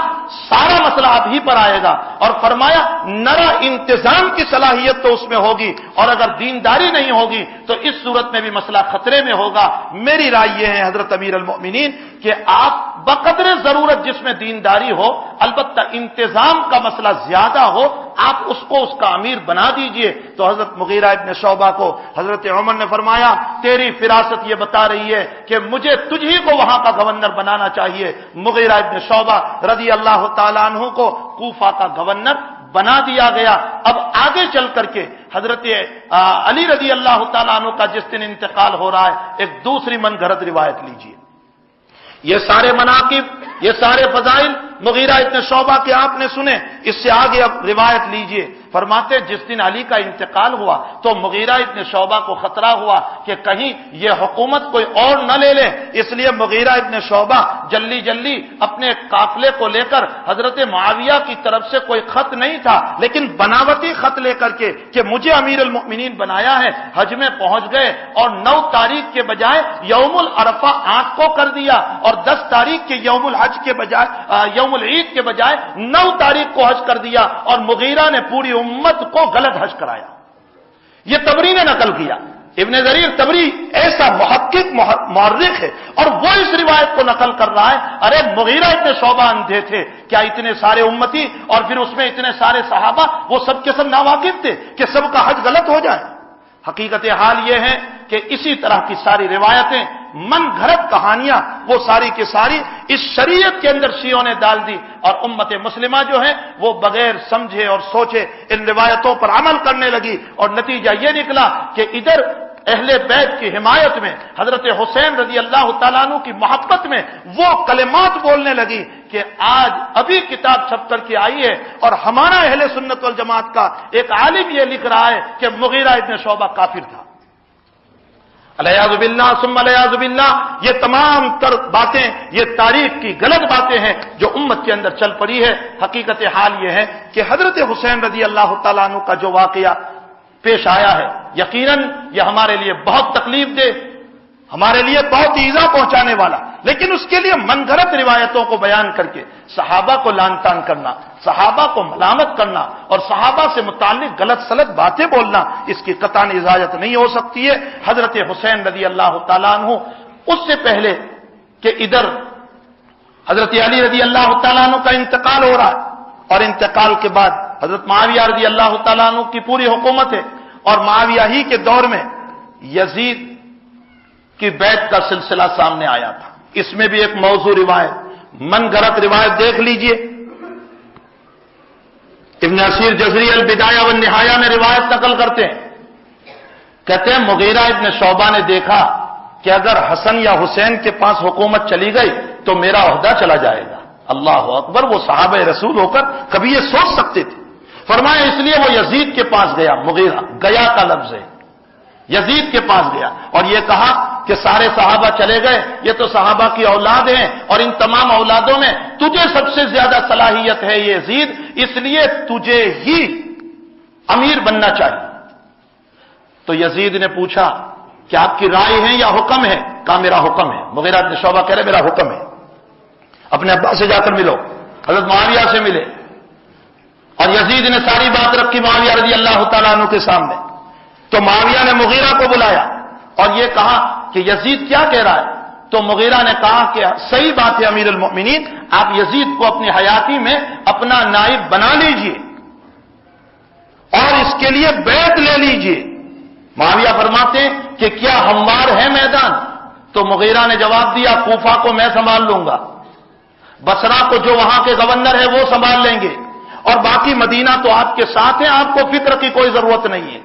سارا مسئلہ آپ ہی پر آئے گا۔ اور فرمایا نرا انتظام کی صلاحیت تو اس میں ہوگی اور اگر دینداری نہیں ہوگی تو اس صورت میں بھی مسئلہ خطرے میں ہوگا۔ میری رائے یہ ہے حضرت امیر المؤمنین کہ آپ بقدر ضرورت جس میں دینداری ہو، البتہ انتظام کا مسئلہ زیادہ ہو، آپ اس کو اس کا امیر بنا دیجئے۔ تو حضرت مغیرہ ابن شعبہ کو حضرت عمر نے فرمایا تیری فراست یہ بتا رہی ہے کہ مجھے تجھی کو وہاں کا گورنر بنانا چاہیے۔ مغیرہ ابن شعبہ رضی اللہ تعالیٰ عنہ کو کوفہ کا گورنر بنا دیا گیا۔ اب آگے چل کر کے حضرت علی رضی اللہ تعالیٰ عنہ کا جس دن انتقال ہو رہا ہے ایک دوسری من گھڑت روایت لیجئے۔ یہ سارے مناقب، یہ سارے فضائل مغیرہ ابن شعبہ کے آپ نے سنے، اس سے آگے اب روایت لیجئے فرماتے جس دن علی کا انتقال ہوا تو مغیرہ ابن شعبہ کو خطرہ ہوا کہ کہیں یہ حکومت کوئی اور نہ لے لے، اس لیے مغیرہ ابن شعبہ جلدی جلدی اپنے قافلے کو لے کر حضرت معاویہ کی طرف سے کوئی خط نہیں تھا لیکن بناوٹی خط لے کر کے کہ مجھے امیر المؤمنین بنایا ہے، حج میں پہنچ گئے اور 9 تاریخ کے بجائے یوم العرفہ 8 کو کر دیا اور 10 تاریخ کے یوم الحج کے بجائے یوم العید کے بجائے 9 تاریخ کو حج کر دیا اور مغیرہ نے پوری امت کو غلط حج کرایا۔ یہ طبری نے نقل کیا، ابن جریر طبری ایسا محقق مورخ ہے اور وہ اس روایت کو نقل کر رہا ہے، ارے مغیرہ اتنے شعبہ اندھے تھے، کیا اتنے سارے امتی اور پھر اس میں اتنے سارے صحابہ وہ سب کے سب ناواقف تھے کہ سب کا حج غلط ہو جائے؟ حقیقت حال یہ ہے کہ اسی طرح کی ساری روایتیں من گھڑت کہانیاں وہ ساری کی ساری اس شریعت کے اندر شیعوں نے ڈال دی اور امت مسلمہ جو ہے وہ بغیر سمجھے اور سوچے ان روایتوں پر عمل کرنے لگی اور نتیجہ یہ نکلا کہ ادھر اہل بیت کی حمایت میں حضرت حسین رضی اللہ تعالیٰ عنہ کی محبت میں وہ کلمات بولنے لگی کہ آج ابھی کتاب چھپ کر کے آئی ہے اور ہمارا اہل سنت والجماعت کا ایک عالم یہ لکھ رہا ہے کہ مغیرہ ابن شعبہ کافر تھا۔ الیاذ باللہ ثم الیاذ باللہ، یہ تمام تر باتیں یہ تاریخ کی غلط باتیں ہیں جو امت کے اندر چل پڑی ہے۔ حقیقت حال یہ ہے کہ حضرت حسین رضی اللہ تعالیٰ عنہ کا جو واقعہ پیش آیا ہے یقیناً یہ ہمارے لیے بہت تکلیف دہ، ہمارے لیے بہت ایذا پہنچانے والا، لیکن اس کے لیے من گھڑت روایتوں کو بیان کر کے صحابہ کو لان تان کرنا، صحابہ کو ملامت کرنا اور صحابہ سے متعلق غلط سلط باتیں بولنا اس کی قطعاً اجازت نہیں ہو سکتی ہے۔ حضرت حسین رضی اللہ تعالیٰ عنہ اس سے پہلے کہ ادھر حضرت علی رضی اللہ تعالیٰ عنہ کا انتقال ہو رہا ہے اور انتقال کے بعد حضرت معاویہ رضی اللہ تعالیٰ عنہ کی پوری حکومت ہے اور معاویہ ہی کے دور میں یزید کی بیعت کا سلسلہ سامنے آیا تھا۔ اس میں بھی ایک موضوع روایت من گھڑت روایت دیکھ لیجئے، ابن اسیر جزری البدایہ والنہایہ میں روایت نقل کرتے ہیں، کہتے ہیں مغیرہ ابن شعبہ نے دیکھا کہ اگر حسن یا حسین کے پاس حکومت چلی گئی تو میرا عہدہ چلا جائے گا۔ اللہ اکبر، وہ صحابہ رسول ہو کر کبھی یہ سوچ سکتے تھے؟ فرمایا اس لیے وہ یزید کے پاس گیا، مغیرہ گیا کا لفظ ہے، یزید کے پاس گیا اور یہ کہا کہ سارے صحابہ چلے گئے، یہ تو صحابہ کی اولاد ہیں اور ان تمام اولادوں میں تجھے سب سے زیادہ صلاحیت ہے یزید، اس لیے تجھے ہی امیر بننا چاہیے۔ تو یزید نے پوچھا کہ آپ کی رائے ہے یا حکم ہے؟ کہا میرا حکم ہے۔ مغیرہ بن شعبہ کہہ رہے میرا حکم ہے، اپنے ابا سے جا کر ملو۔ حضرت معاویہ سے ملے اور یزید نے ساری بات رکھی معاویہ رضی اللہ تعالیٰ عنہ کے سامنے۔ تو معاویہ نے مغیرہ کو بلایا اور یہ کہا کہ یزید کیا کہہ رہا ہے؟ تو مغیرہ نے کہا کہ صحیح بات ہے امیر المؤمنین، آپ یزید کو اپنی حیاتی میں اپنا نائب بنا لیجئے اور اس کے لیے بیعت لے لیجئے۔ معاویہ فرماتے ہیں کہ کیا ہموار ہے میدان؟ تو مغیرہ نے جواب دیا کوفہ کو میں سنبھال لوں گا، بصرہ کو جو وہاں کے گورنر ہے وہ سنبھال لیں گے اور باقی مدینہ تو آپ کے ساتھ ہیں، آپ کو فکر کی کوئی ضرورت نہیں ہے۔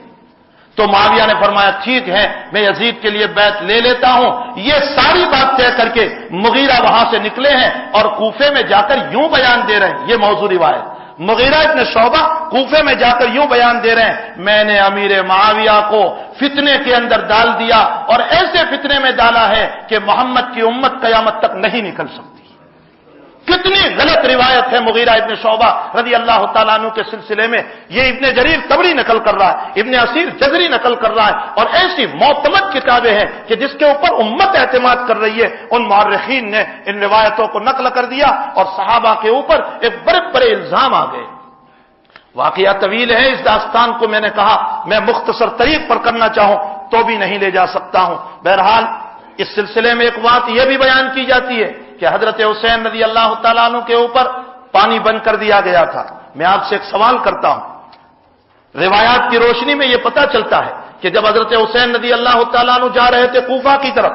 تو معاویہ نے فرمایا ٹھیک ہے میں یزید کے لیے بیعت لے لیتا ہوں۔ یہ ساری بات طے کر کے مغیرہ وہاں سے نکلے ہیں اور کوفے میں جا کر یوں بیان دے رہے ہیں، یہ موضوع روایت، مغیرہ ابن شعبہ کوفے میں جا کر یوں بیان دے رہے ہیں میں نے امیر معاویہ کو فتنے کے اندر ڈال دیا اور ایسے فتنے میں ڈالا ہے کہ محمد کی امت قیامت تک نہیں نکل سکتی۔ کتنی غلط روایت ہے مغیرہ ابن شعبہ رضی اللہ تعالیٰ عنہ کے سلسلے میں، یہ ابن جریر طبری نقل کر رہا ہے، ابن اسیر جزری نقل کر رہا ہے اور ایسی معتمد کتابیں ہیں کہ جس کے اوپر امت اعتماد کر رہی ہے، ان مورخین نے ان روایتوں کو نقل کر دیا اور صحابہ کے اوپر ایک بڑے بڑے الزام آ گئے۔ واقعہ طویل ہے، اس داستان کو میں نے کہا میں مختصر طریق پر کرنا چاہوں تو بھی نہیں لے جا سکتا ہوں۔ بہرحال اس سلسلے میں ایک بات یہ بھی بیان کی جاتی ہے کہ حضرت حسین رضی اللہ تعالیٰ عنہ کے اوپر پانی بند کر دیا گیا تھا۔ میں آپ سے ایک سوال کرتا ہوں، روایات کی روشنی میں یہ پتہ چلتا ہے کہ جب حضرت حسین رضی اللہ تعالیٰ عنہ جا رہے تھے کوفہ کی طرف،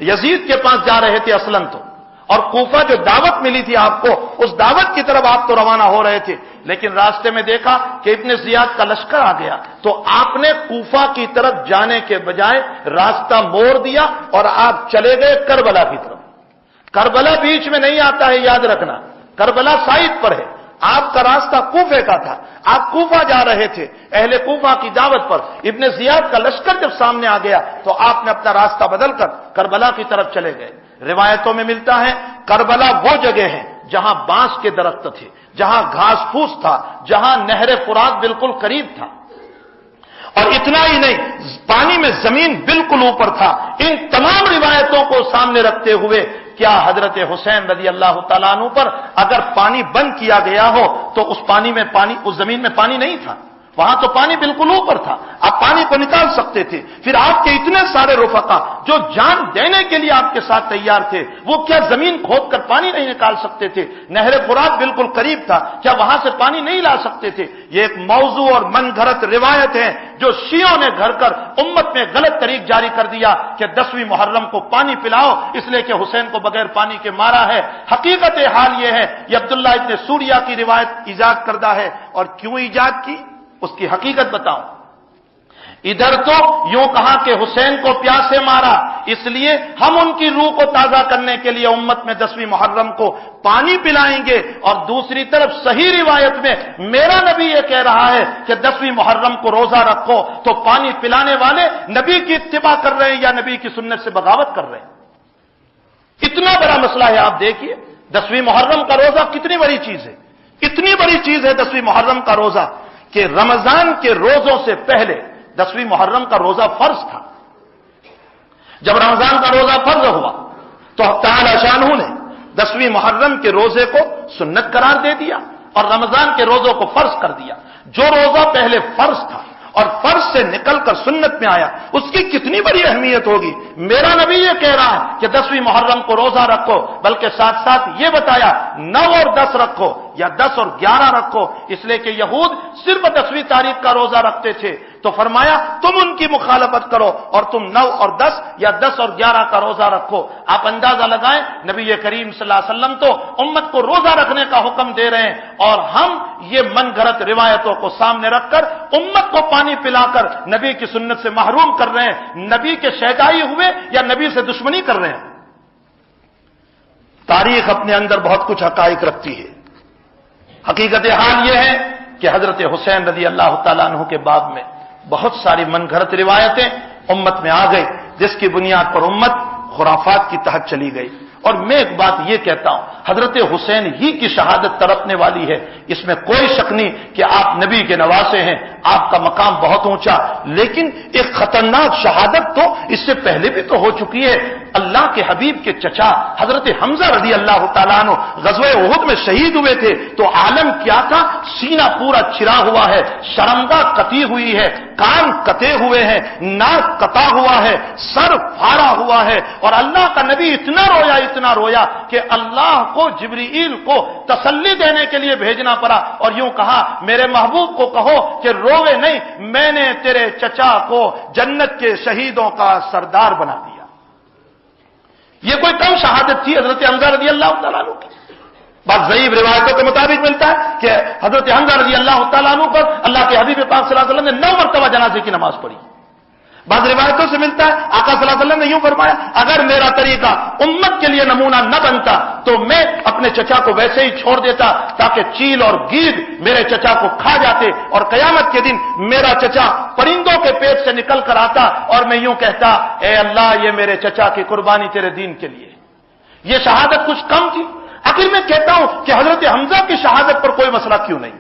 یزید کے پاس جا رہے تھے اصلاً تو، اور کوفہ جو دعوت ملی تھی آپ کو اس دعوت کی طرف آپ تو روانہ ہو رہے تھے، لیکن راستے میں دیکھا کہ ابن زیاد کا لشکر آ گیا تو آپ نے کوفہ کی طرف جانے کے بجائے راستہ موڑ دیا اور آپ چلے گئے کربلا کی طرف۔ کربلا بیچ میں نہیں آتا ہے، یاد رکھنا، کربلا سائٹ پر ہے، آپ کا راستہ کوفے کا تھا، آپ کوفہ جا رہے تھے، اہل کوفہ کی دعوت پر ابن زیاد کا لشکر جب سامنے آ گیا تو آپ نے اپنا راستہ بدل کر کربلا کی طرف چلے گئے۔ روایتوں میں ملتا ہے کربلا وہ جگہ ہے جہاں بانس کے درخت تھے، جہاں گھاس پھوس تھا، جہاں نہر فرات بالکل قریب تھا، اور اتنا ہی نہیں پانی میں زمین بالکل اوپر تھا۔ ان تمام روایتوں کو سامنے رکھتے ہوئے کیا حضرت حسین رضی اللہ تعالیٰ عنہ پر اگر پانی بند کیا گیا ہو تو اس زمین میں پانی نہیں تھا؟ وہاں تو پانی بالکل اوپر تھا، آپ پانی کو نکال سکتے تھے۔ پھر آپ کے اتنے سارے رفقا جو جان دینے کے لیے آپ کے ساتھ تیار تھے، وہ کیا زمین کھود کر پانی نہیں نکال سکتے تھے؟ نہر فرات بالکل قریب تھا، کیا وہاں سے پانی نہیں لا سکتے تھے؟ یہ ایک موضوع اور من گھڑت روایت ہے جو شیعوں نے گھڑ کر امت میں غلط طریق جاری کر دیا کہ 10ویں محرم کو پانی پلاؤ اس لیے کہ حسین کو بغیر پانی کے مارا ہے۔ حقیقت حال یہ ہے، یہ عبداللہ ابن سوریہ کی روایت ایجاد کردہ ہے، اور کیوں ایجاد کی اس کی حقیقت بتاؤں۔ ادھر تو یوں کہا کہ حسین کو پیاسے مارا، اس لیے ہم ان کی روح کو تازہ کرنے کے لیے امت میں 10ویں محرم کو پانی پلائیں گے، اور دوسری طرف صحیح روایت میں میرا نبی یہ کہہ رہا ہے کہ 10ویں محرم کو روزہ رکھو، تو پانی پلانے والے نبی کی اتباع کر رہے ہیں یا نبی کی سنت سے بغاوت کر رہے ہیں؟ اتنا بڑا مسئلہ ہے، آپ دیکھیے 10ویں محرم کا روزہ کتنی بڑی چیز ہے، اتنی بڑی چیز ہے 10ویں محرم کا روزہ کہ رمضان کے روزوں سے پہلے 10ویں محرم کا روزہ فرض تھا۔ جب رمضان کا روزہ فرض ہوا تو حق تعالی شانہ نے 10ویں محرم کے روزے کو سنت قرار دے دیا اور رمضان کے روزوں کو فرض کر دیا۔ جو روزہ پہلے فرض تھا اور فرض سے نکل کر سنت میں آیا، اس کی کتنی بڑی اہمیت ہوگی۔ میرا نبی یہ کہہ رہا ہے کہ 10ویں محرم کو روزہ رکھو، بلکہ ساتھ ساتھ یہ بتایا 9 اور 10 رکھو یا 10 اور 11 رکھو، اس لیے کہ یہود صرف 10ویں تاریخ کا روزہ رکھتے تھے، تو فرمایا تم ان کی مخالفت کرو اور تم 9 اور 10 یا 10 اور 11 کا روزہ رکھو۔ آپ اندازہ لگائیں، نبی کریم صلی اللہ علیہ وسلم تو امت کو روزہ رکھنے کا حکم دے رہے ہیں، اور ہم یہ من گھڑت روایتوں کو سامنے رکھ کر امت کو پانی پلا کر نبی کی سنت سے محروم کر رہے ہیں۔ نبی کے شہدائی ہوئے یا نبی سے دشمنی کر رہے ہیں؟ تاریخ اپنے اندر بہت کچھ حقائق رکھتی ہے۔ حقیقت حال یہ ہے کہ حضرت حسین رضی اللہ تعالیٰ عنہ کے باب میں بہت ساری من گھڑت روایتیں امت میں آ گئی، جس کی بنیاد پر امت خرافات کی تحت چلی گئی۔ اور میں ایک بات یہ کہتا ہوں، حضرت حسین ہی کی شہادت تڑپنے والی ہے، اس میں کوئی شک نہیں کہ آپ نبی کے نواسے ہیں، آپ کا مقام بہت اونچا، لیکن ایک خطرناک شہادت تو اس سے پہلے بھی تو ہو چکی ہے۔ اللہ کے حبیب کے چچا حضرت حمزہ رضی اللہ تعالیٰ عنہ غزوہ احد میں شہید ہوئے تھے، تو عالم کیا تھا؟ سینہ پورا چھرا ہوا ہے، شرمگاہ کٹی ہوئی ہے، کان کٹے ہوئے ہیں، ناک کٹا ہوا ہے، سر پھاڑا ہوا ہے، اور اللہ کا نبی اتنا رویا کہ اللہ کو جبرائیل کو تسلی دینے کے لیے بھیجنا پڑا، اور یوں کہا میرے محبوب کو کہو کہ روے نہیں، میں نے تیرے چچا کو جنت کے شہیدوں کا سردار بنا دیا۔ یہ کوئی کم شہادت تھی حضرت حمزہ رضی اللہ تعالیٰ عنہ کی؟ بعض ضعیف روایتوں کے مطابق ملتا ہے کہ حضرت حمزہ رضی اللہ تعالیٰ عنہ پر اللہ کے حبیب پاک صلی اللہ علیہ وسلم نے 9 مرتبہ جنازے کی نماز پڑھی۔ بعض روایتوں سے ملتا ہے آقا صلی اللہ علیہ وسلم نے یوں فرمایا، اگر میرا طریقہ امت کے لیے نمونہ نہ بنتا تو میں اپنے چچا کو ویسے ہی چھوڑ دیتا تاکہ چیل اور گیدڑ میرے چچا کو کھا جاتے، اور قیامت کے دن میرا چچا پرندوں کے پیٹ سے نکل کر آتا اور میں یوں کہتا، اے اللہ یہ میرے چچا کی قربانی تیرے دین کے لیے۔ یہ شہادت کچھ کم تھی؟ آخر میں کہتا ہوں کہ حضرت حمزہ کی شہادت پر کوئی مسئلہ کیوں نہیں؟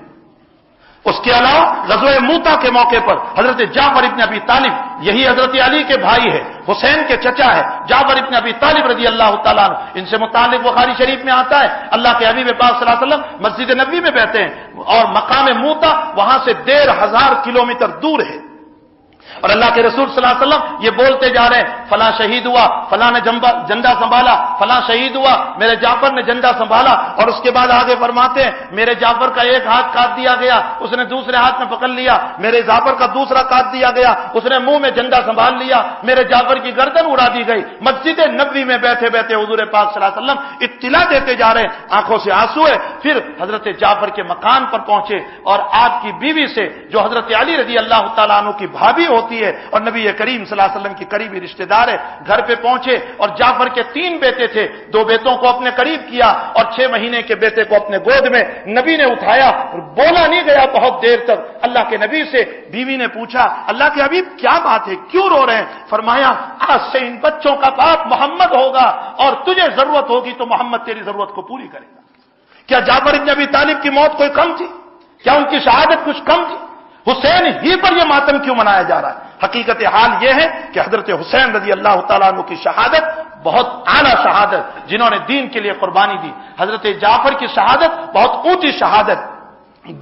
اس کے علاوہ غزوہ موتا کے موقع پر حضرت جعفر ابن ابی طالب، یہی حضرت علی کے بھائی ہے، حسین کے چچا ہے، جعفر ابن ابی طالب رضی اللہ تعالیٰ عنہ، ان سے متعلق بخاری شریف میں آتا ہے اللہ کے حبیب پاک صلی اللہ علیہ وسلم مسجد نبوی میں بیٹھتے ہیں، اور مقام موتا وہاں سے 1500 کلومیٹر دور ہے، اور اللہ کے رسول صلی اللہ علیہ وسلم یہ بولتے جا رہے ہیں، فلاں شہید ہوا، فلاں نے جھنڈا سنبھالا، فلاں شہید ہوا، میرے جعفر نے جھنڈا سنبھالا، اور اس کے بعد آگے فرماتے ہیں میرے جعفر کا ایک ہاتھ کاٹ دیا گیا، اس نے دوسرے ہاتھ میں پکڑ لیا، میرے جعفر کا دوسرا کاٹ دیا گیا، اس نے منہ میں جھنڈا سنبھال لیا، میرے جعفر کی گردن اڑا دی گئی۔ مسجد نبوی میں بیٹھے بیٹھے حضور پاک صلی اللہ علیہ وسلم اطلاع دیتے جا رہے ہیں، آنکھوں سے آنسو ہے۔ پھر حضرت جعفر کے مکان پر پہنچے اور آپ کی بیوی سے، جو حضرت علی رضی اللہ تعالیٰ عنہ کی بھابھی ہوتی ہوتی ہے اور نبی کریم صلی اللہ علیہ وسلم کی قریبی رشتہ دار ہے. گھر پہ پہنچے اور جعفر کے 3 بیٹے تھے, 2 بیٹوں کو اپنے قریب کیا اور 6 مہینے کے بیٹے کو اپنے گود میں نبی نے اٹھایا. بولا نہیں گیا بہت دیر تک اللہ کے نبی سے. بیوی نے پوچھا اللہ کے حبیب کیا بات ہے, کیوں رو رہے ہیں؟ فرمایا آج سے ان بچوں کا باپ محمد ہوگا اور تجھے ضرورت ہوگی تو محمد تیری ضرورت کو پوری کرے گا. کیا جعفر بن ابی طالب کی موت کوئی کم تھی؟ کیا ان کی شہادت کچھ کم تھی؟ حسین ہی پر یہ ماتم کیوں منایا جا رہا ہے؟ حقیقت حال یہ ہے کہ حضرت حسین رضی اللہ تعالیٰ عنہ کی شہادت بہت اعلیٰ شہادت, جنہوں نے دین کے لیے قربانی دی. حضرت جعفر کی شہادت بہت اونچی شہادت,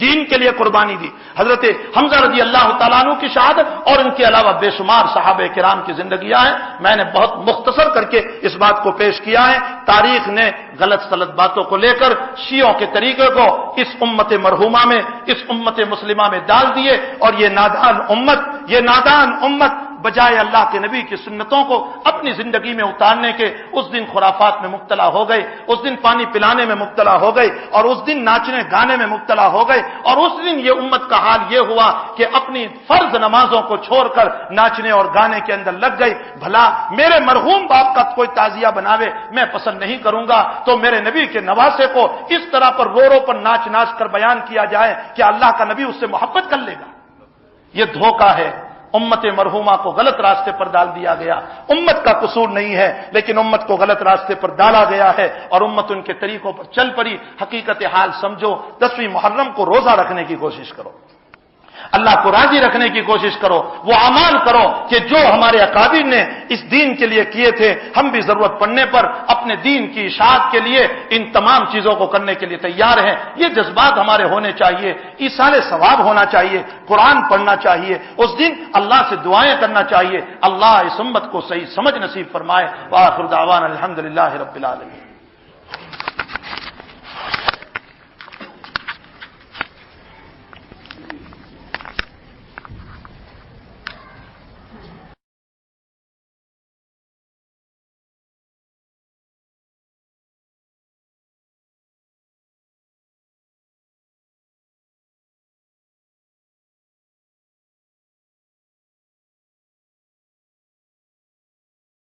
دین کے لیے قربانی دی. حضرت حمزہ رضی اللہ تعالیٰ عنہ کی شہادت اور ان کے علاوہ بے شمار صحابہ کرام کی زندگیاں ہیں. میں نے بہت مختصر کر کے اس بات کو پیش کیا ہے. تاریخ نے غلط باتوں کو لے کر شیعوں کے طریقے کو اس امت مرحومہ میں, اس امت مسلمہ میں ڈال دیے اور یہ نادان امت بجائے اللہ کے نبی کی سنتوں کو اپنی زندگی میں اتارنے کے اس دن خرافات میں مبتلا ہو گئے, اس دن پانی پلانے میں مبتلا ہو گئے اور اس دن ناچنے گانے میں مبتلا ہو گئے. اور اس دن یہ امت کا حال یہ ہوا کہ اپنی فرض نمازوں کو چھوڑ کر ناچنے اور گانے کے اندر لگ گئی. بھلا میرے مرحوم باپ کا کوئی تعزیہ بناوے میں پسند نہیں کروں گا تو میرے نبی کے نواسے کو اس طرح پر رو پر ناچ کر بیان کیا جائے کہ اللہ کا نبی اس سے محبت کر لے گا. یہ دھوکہ ہے. امت مرحومہ کو غلط راستے پر ڈال دیا گیا. امت کا قصور نہیں ہے لیکن امت کو غلط راستے پر ڈالا گیا ہے اور امت ان کے طریقوں پر چل پڑی. حقیقت حال سمجھو. 10ویں محرم کو روزہ رکھنے کی کوشش کرو, اللہ کو راضی رکھنے کی کوشش کرو, وہ اعمال کرو کہ جو ہمارے اکابر نے اس دین کے لیے کیے تھے. ہم بھی ضرورت پڑنے پر اپنے دین کی اشاعت کے لیے ان تمام چیزوں کو کرنے کے لیے تیار ہیں. یہ جذبات ہمارے ہونے چاہیے. ایصال ثواب ہونا چاہیے, قرآن پڑھنا چاہیے, اس دن اللہ سے دعائیں کرنا چاہیے. اللہ اس امت کو صحیح سمجھ نصیب فرمائے. وآخر دعوانا الحمدللہ رب العالمین.